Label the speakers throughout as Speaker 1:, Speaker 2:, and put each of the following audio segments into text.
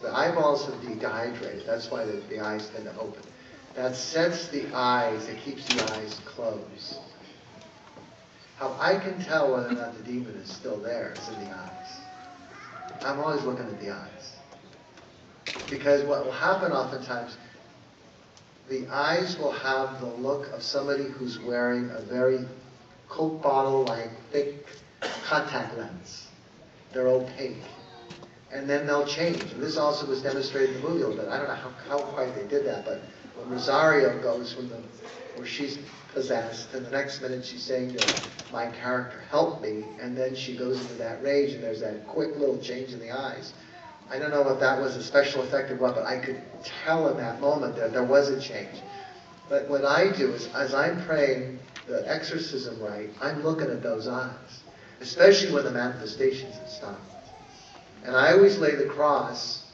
Speaker 1: The eyeballs have dehydrated. That's why the eyes tend to open. That sets the eyes, it keeps the eyes closed. How I can tell whether or not the demon is still there is in the eyes. I'm always looking at the eyes. Because what will happen oftentimes, the eyes will have the look of somebody who's wearing a very Coke bottle-like thick contact lens. They're opaque. And then they'll change. And this also was demonstrated in the movie a little bit. I don't know how quite they did that, but when Rosario goes from where she's possessed, and the next minute she's saying to my character, help me, and then she goes into that rage, and there's that quick little change in the eyes. I don't know if that was a special effect or what, but I could tell in that moment that there was a change. But what I do is, as I'm praying the exorcism rite, I'm looking at those eyes, especially when the manifestations have stopped. And I always lay the cross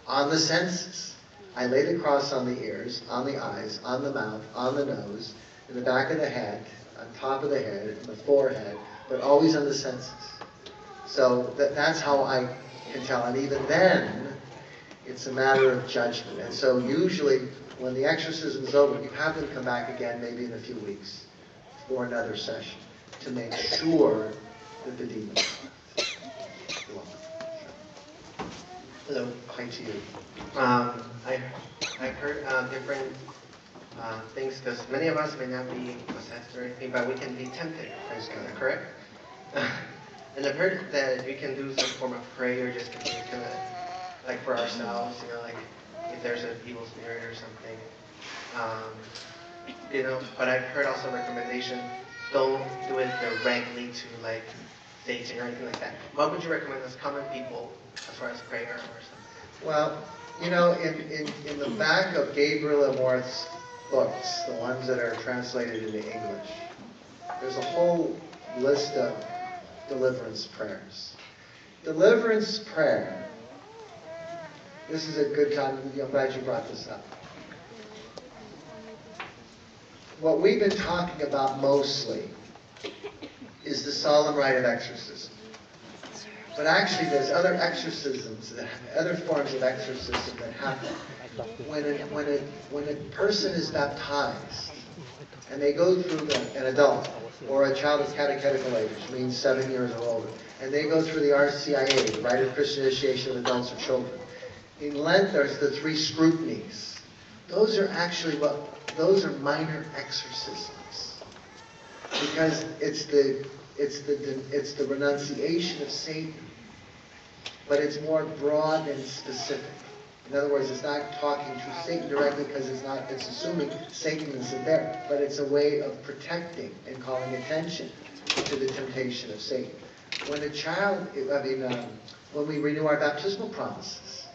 Speaker 1: on the senses. I lay the cross on the ears, on the eyes, on the mouth, on the nose, in the back of the head, on top of the head, on the forehead, but always on the senses. So that's how I can tell. And even then, it's a matter of judgment. And so usually, when the exorcism is over, you have them come back again, maybe in a few weeks, for another session, to make sure that the demon is left.
Speaker 2: Hello.
Speaker 1: Hi to you.
Speaker 2: I've heard different things, because many of us may not be possessed or anything, but we can be tempted. Is that correct? And I've heard that we can do some form of prayer, just to be kind of like for ourselves, you know, like if there's an evil spirit or something. You know, but I've heard also recommendation, don't do it directly to like Satan or anything like that. What would you recommend as common people as far as prayer or something?
Speaker 1: Well, you know, in the back of Gabriel Amorth's books, the ones that are translated into English, there's a whole list of deliverance prayers. Deliverance prayer, this is a good time, I'm glad you brought this up. What we've been talking about mostly is the solemn rite of exorcism. But actually there's other exorcisms, other forms of exorcism that happen. When a person is baptized, and they go through an adult, or a child of catechetical age, which means 7 years or older, and they go through the RCIA, the Rite of Christian Initiation of Adults or Children. In Lent, there's the 3 scrutinies. Those are actually those are minor exorcisms, because it's the renunciation of Satan, but it's more broad and specific. In other words, it's not talking to Satan directly, because it's assuming Satan isn't there, but it's a way of protecting and calling attention to the temptation of Satan. When a child, when we renew our baptismal promises,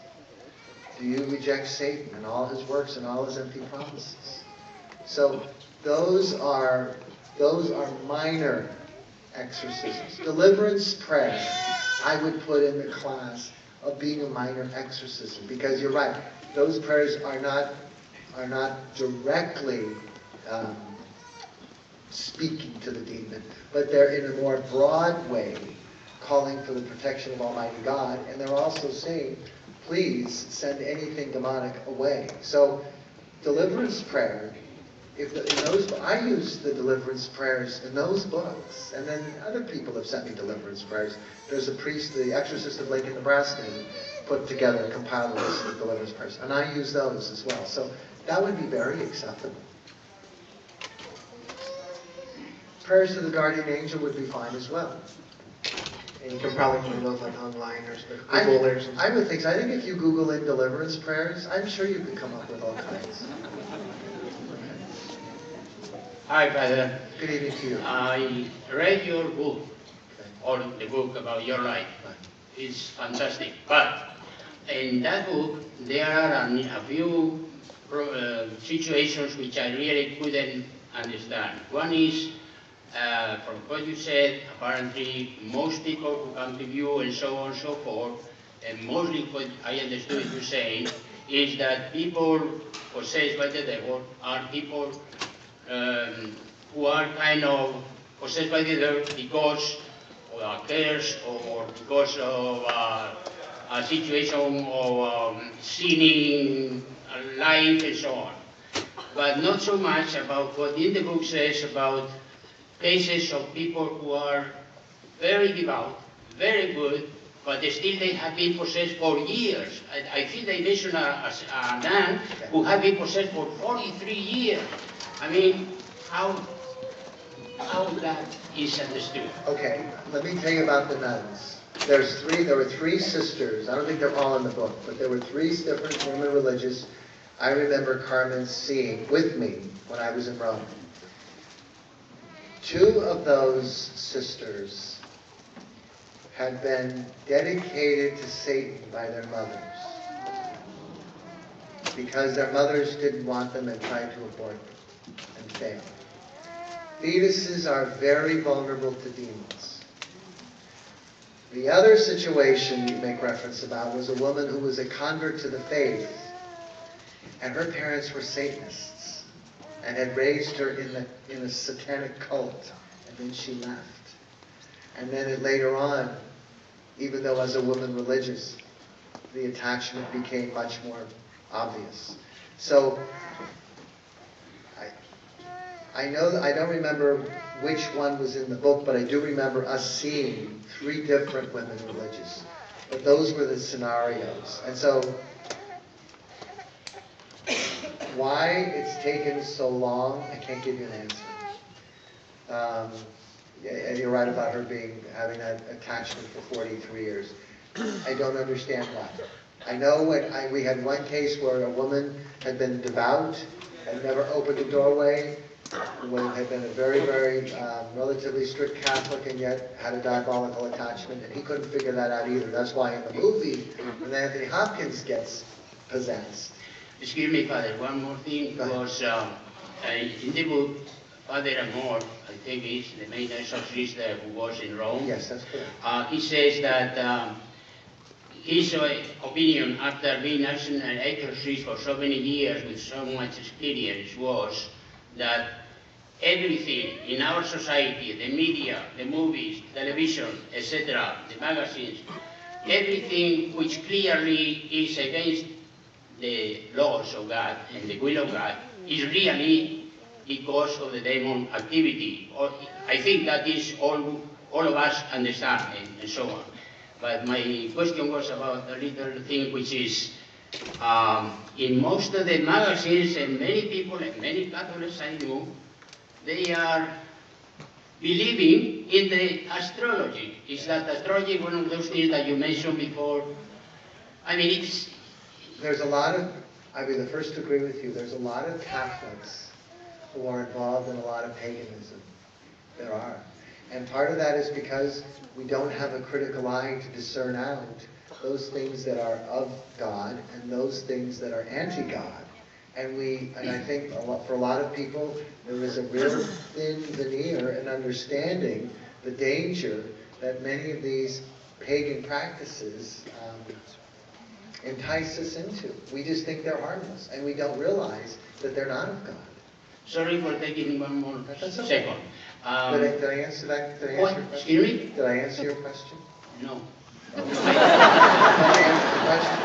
Speaker 1: do you reject Satan and all his works and all his empty promises? So those are minor exorcisms. Deliverance prayer, I would put in the class of being a minor exorcism, because you're right, those prayers are not directly speaking to the demon, but they're in a more broad way calling for the protection of Almighty God, and they're also saying, please send anything demonic away. So deliverance prayer, I use the deliverance prayers in those books, and then other people have sent me deliverance prayers. There's a priest, the Exorcist of Lincoln, Nebraska, who put together, compiled a list of deliverance prayers, and I use those as well. So that would be very acceptable. Prayers to the guardian angel would be fine as well.
Speaker 2: And you can probably find those like online or Google or something.
Speaker 1: I would think so. I think if you Google in deliverance prayers, I'm sure you could come up with all kinds.
Speaker 3: Hi, Father.
Speaker 1: Good evening to you.
Speaker 3: I read your book, or the book about your life. It's fantastic. But in that book, there are a few situations which I really couldn't understand. One is, from what you said, apparently most people who come to you and so on and so forth, and mostly what I understood you saying, is that people possessed by the devil are people who are kind of possessed by the devil because of a curse or because of a situation of sinning, life, and so on. But not so much about what in the book says about cases of people who are very devout, very good, but still they have been possessed for years. I think they mentioned a nun who had been possessed for 43 years. I mean, how that is understood.
Speaker 1: Okay, let me tell you about the nuns. There were three sisters. I don't think they're all in the book, but there were three different women religious. I remember Carmen seeing with me when I was in Rome. Two of those sisters had been dedicated to Satan by their mothers because their mothers didn't want them and tried to abort them and failed. Fetuses are very vulnerable to demons. The other situation you make reference about was a woman who was a convert to the faith, and her parents were Satanists and had raised her in a satanic cult, and then she left. And then later on, even though as a woman religious, the attachment became much more obvious. So I know I don't remember which one was in the book, but I do remember us seeing three different women religious. But those were the scenarios. And so why it's taken so long, I can't give you an answer. And you're right about her having that attachment for 43 years. I don't understand why. I know we had one case where a woman had been devout, had never opened a doorway, had been a very, very relatively strict Catholic, and yet had a diabolical attachment, and he couldn't figure that out either. That's why in the movie, when Anthony Hopkins gets possessed.
Speaker 3: Excuse me, Father, one more thing was in the book, Father Amor, I think is the main exorcist who was in Rome.
Speaker 1: Yes, that's correct.
Speaker 3: He says that his opinion after being an exorcist for so many years with so much experience was that everything in our society, the media, the movies, television, etc., the magazines, everything which clearly is against the laws of God and the will of God is really because of the demon activity. I think that is all of us understand and so on. But my question was about a little thing which is in most of the magazines and many people and many Catholics I know, they are believing in the astrology. Is that astrology one of those things that you mentioned before? I mean,
Speaker 1: There's a lot of, I'd be the first to agree with you, there's a lot of Catholics who are involved in a lot of paganism. There are. And part of that is because we don't have a critical eye to discern out those things that are of God and those things that are anti-God. And I think for a lot of people, there is a real thin veneer in understanding the danger that many of these pagan practices entice us into. We just think they're harmless, and we don't realize that they're not of God.
Speaker 3: Sorry for taking one more second.
Speaker 1: Did I answer that? Did I answer your question?
Speaker 3: Excuse me?
Speaker 1: Did I answer your question?
Speaker 3: No.
Speaker 1: Did I answer the question?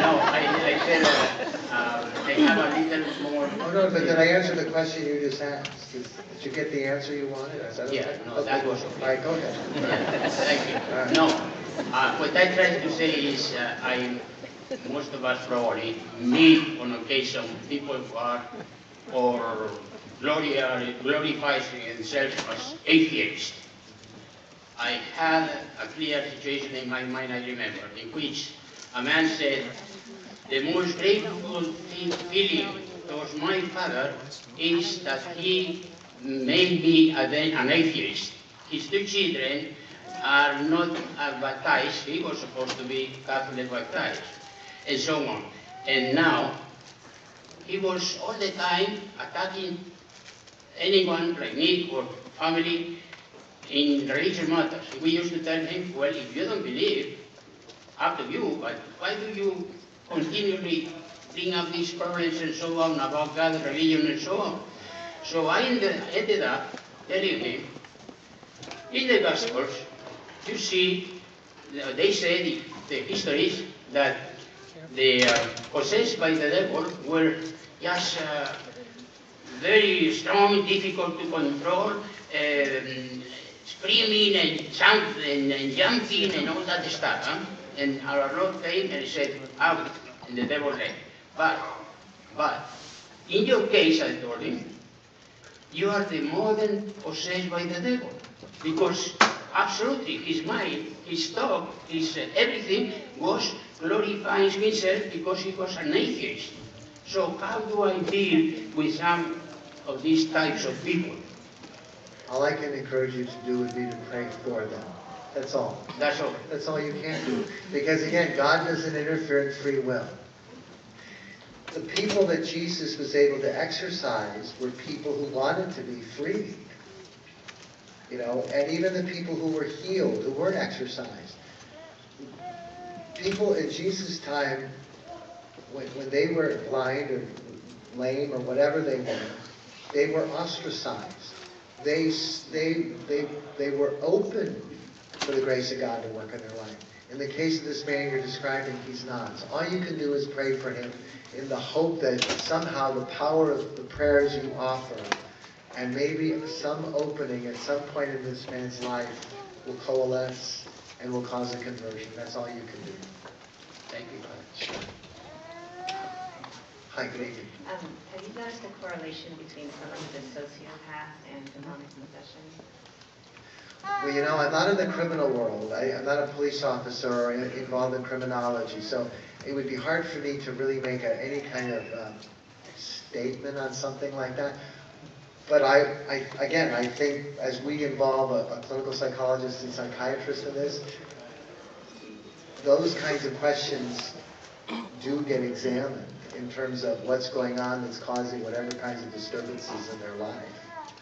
Speaker 3: No, I said I have a little more.
Speaker 1: Oh, no, but did I answer the question you just asked? Did you get the answer you wanted? Is that okay?
Speaker 3: Yeah, no, that was okay.
Speaker 1: All right, go ahead.
Speaker 3: Yeah, thank you.
Speaker 1: Right.
Speaker 3: No, what I try to say is most of us probably meet on occasion people who are or glorifies themselves as atheists. I had a clear situation in my mind, I remember, in which a man said, the most grateful feeling towards my father is that he made me an atheist. His two children are not baptized. He was supposed to be Catholic baptized, and so on. And now, he was all the time attacking anyone like me or family in religious matters. We used to tell him, well, if you don't believe, up to you, but why do you continually bring up these problems and so on about God, religion, and so on? So I ended up telling him, in the Gospels, you see they say the histories that the possessed by the devil were just very strong, difficult to control, screaming and jumping and all that stuff. Huh? And our Lord came and said, out, and the devil left. But, in your case, I told him, you are the more than possessed by the devil. Because absolutely, his mind, his thought, his everything was glorifying himself because he was an atheist. So how do I deal with some of these types of people?
Speaker 1: All I can encourage you to do would be to pray for them. That's all.
Speaker 3: That's all.
Speaker 1: That's all you can do. Because again, God doesn't interfere in free will. The people that Jesus was able to exorcise were people who wanted to be free. You know, and even the people who were healed, who weren't exorcised. People in Jesus' time, when they were blind or lame or whatever they were ostracized. They were open for the grace of God to work in their life. In the case of this man you're describing, he's not. So all you can do is pray for him in the hope that somehow the power of the prayers you offer and maybe some opening at some point in this man's life will coalesce and will cause a conversion. That's all you can do.
Speaker 3: Thank you.
Speaker 1: Sure. Hi, good evening.
Speaker 4: Have you noticed a correlation between someone who's a sociopath and demonic possession?
Speaker 1: Well, you know, I'm not in the criminal world. I'm not a police officer or involved in criminology, so it would be hard for me to really make any kind of statement on something like that. But again, I think as we involve a clinical psychologist and psychiatrist in this, those kinds of questions do get examined in terms of what's going on that's causing whatever kinds of disturbances in their life.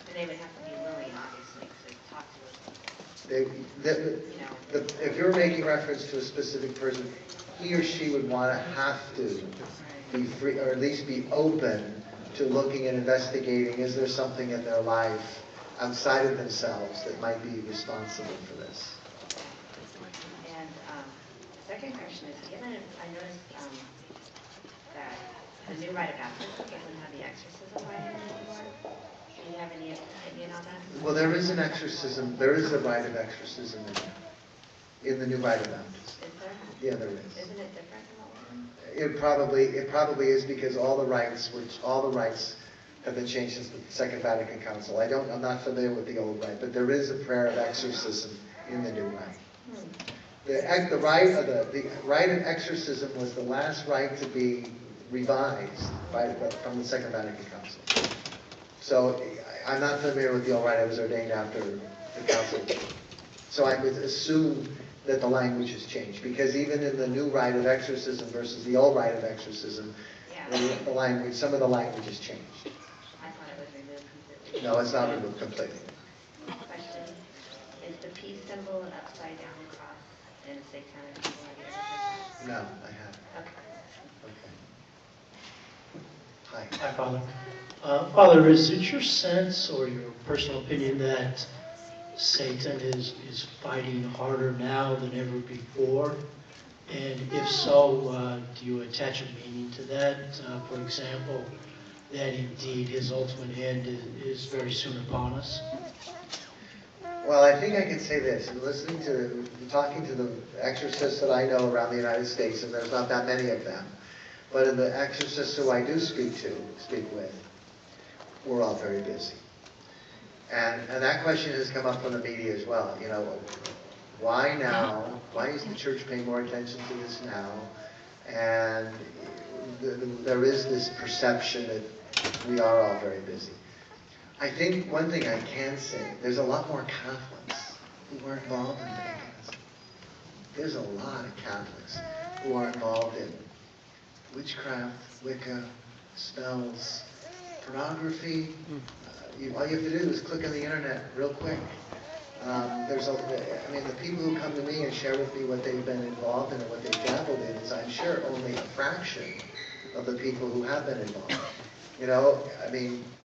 Speaker 4: And they would have to be willing, obviously, to talk to us.
Speaker 1: If you're making reference to a specific person, he or she would want to have to be free, or at least be open to looking and investigating, is there something in their life outside of themselves that might be responsible for this?
Speaker 4: And the second question is, given I noticed that the new Rite of Baptism doesn't have the exorcism rite in it anymore. Do you have any opinion on that?
Speaker 1: Well, there is an exorcism, there is a rite of exorcism in the new Rite of Baptism.
Speaker 4: Is there?
Speaker 1: Yeah, there is.
Speaker 4: Isn't it different than what we're doing?
Speaker 1: It probably is because all the rites have been changed since the Second Vatican Council. I'm not familiar with the old rite, but there is a prayer of exorcism in the new rite. The rite of exorcism was the last rite to be revised from the Second Vatican Council. So I'm not familiar with the old rite. I was ordained after the council. So I would assume that the language has changed, because even in the new rite of exorcism versus the old rite of exorcism, the language, some of the language has changed.
Speaker 4: I thought it was removed completely.
Speaker 1: No, it's not removed completely.
Speaker 4: Question, is the peace symbol an upside down cross in a satanic symbol? Have you ever heard that?
Speaker 1: No, I haven't.
Speaker 4: Okay.
Speaker 1: Okay. Hi.
Speaker 5: Hi, Father. Father, is it your sense or your personal opinion that Satan is fighting harder now than ever before? And if so, do you attach a meaning to that? For example, that indeed his ultimate end is very soon upon us?
Speaker 1: Well, I think I can say this. Talking to the exorcists that I know around the United States, and there's not that many of them, but in the exorcists who I do speak with, we're all very busy. And that question has come up from the media as well. You know, why now? Why is the church paying more attention to this now? And there is this perception that we are all very busy. I think one thing I can say, there's a lot more Catholics who are involved in paganism. There's a lot of Catholics who are involved in witchcraft, Wicca, spells, pornography. All you have to do is click on the internet real quick. The people who come to me and share with me what they've been involved in and what they've dabbled in is, I'm sure, only a fraction of the people who have been involved. You know, I mean,